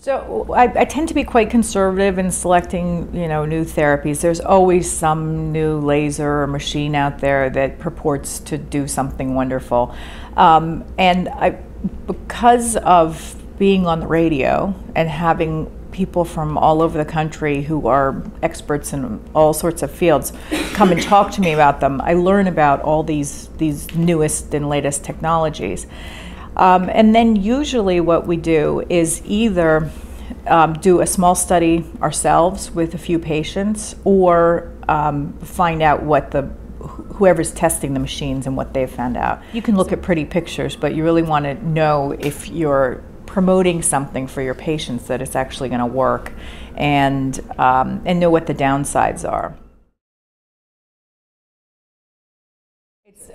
So I tend to be quite conservative in selecting, new therapies. There's always some new laser or machine out there that purports to do something wonderful. Because of being on the radio and having people from all over the country who are experts in all sorts of fields come and talk to me about them, I learn about all these newest and latest technologies. And then usually what we do is either do a small study ourselves with a few patients, or find out what whoever's testing the machines and what they've found out. You can look at pretty pictures, but you really want to know if you're promoting something for your patients that it's actually going to work, and know what the downsides are.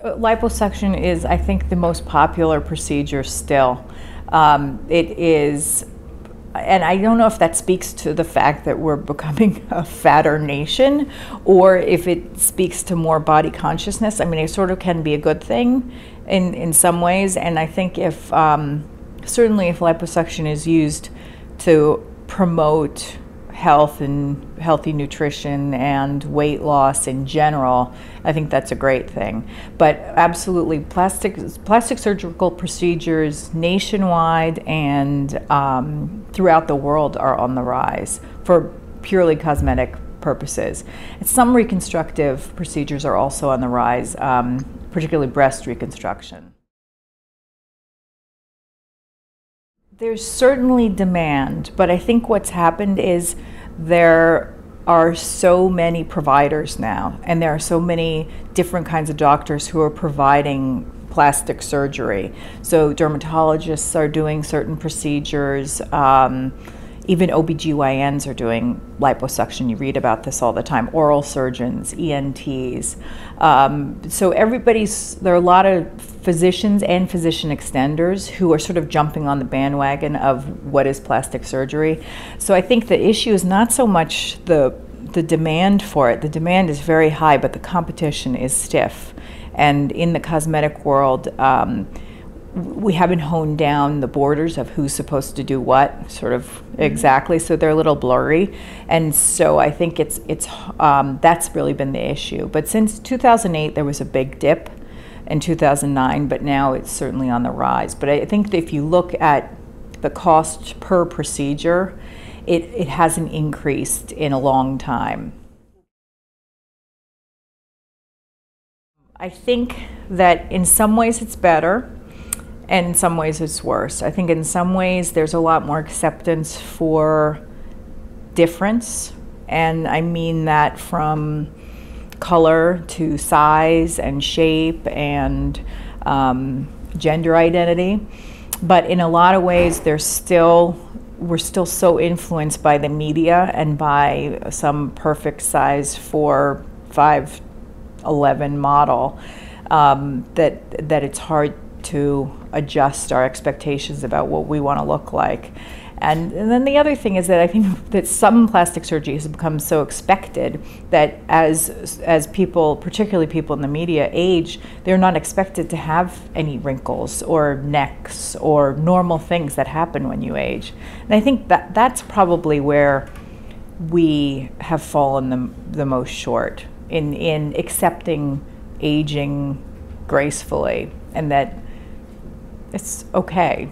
Liposuction is, I think, the most popular procedure still. It is, and I don't know if that speaks to the fact that we're becoming a fatter nation, or if it speaks to more body consciousness. I mean, it sort of can be a good thing in some ways, and I think if certainly if liposuction is used to promote health and healthy nutrition and weight loss in general, I think that's a great thing. But absolutely, plastic surgical procedures nationwide and throughout the world are on the rise for purely cosmetic purposes. And some reconstructive procedures are also on the rise, particularly breast reconstruction. There's certainly demand, but I think what's happened is there are so many providers now, and there are so many different kinds of doctors who are providing plastic surgery. So dermatologists are doing certain procedures, even OBGYNs are doing liposuction. You read about this all the time. Oral surgeons, ENTs. So there are a lot of physicians and physician extenders who are sort of jumping on the bandwagon of what is plastic surgery. So I think the issue is not so much the demand for it. The demand is very high, but the competition is stiff. And in the cosmetic world, we haven't honed down the borders of who's supposed to do what, sort of exactly, so they're a little blurry. And so I think that's really been the issue. But since 2008, there was a big dip in 2009, but now it's certainly on the rise. But I think that if you look at the cost per procedure, it hasn't increased in a long time. I think that in some ways it's better, and in some ways it's worse. I think in some ways there's a lot more acceptance for difference, and I mean that from color to size and shape and gender identity. But in a lot of ways we're still so influenced by the media and by some perfect size 4, 5, 11 model that it's hard to adjust our expectations about what we want to look like. And then the other thing is that I think that some plastic surgery has become so expected that as people, particularly people in the media, age, they're not expected to have any wrinkles or necks or normal things that happen when you age. And I think that that's probably where we have fallen the most short in accepting aging gracefully, and that it's okay.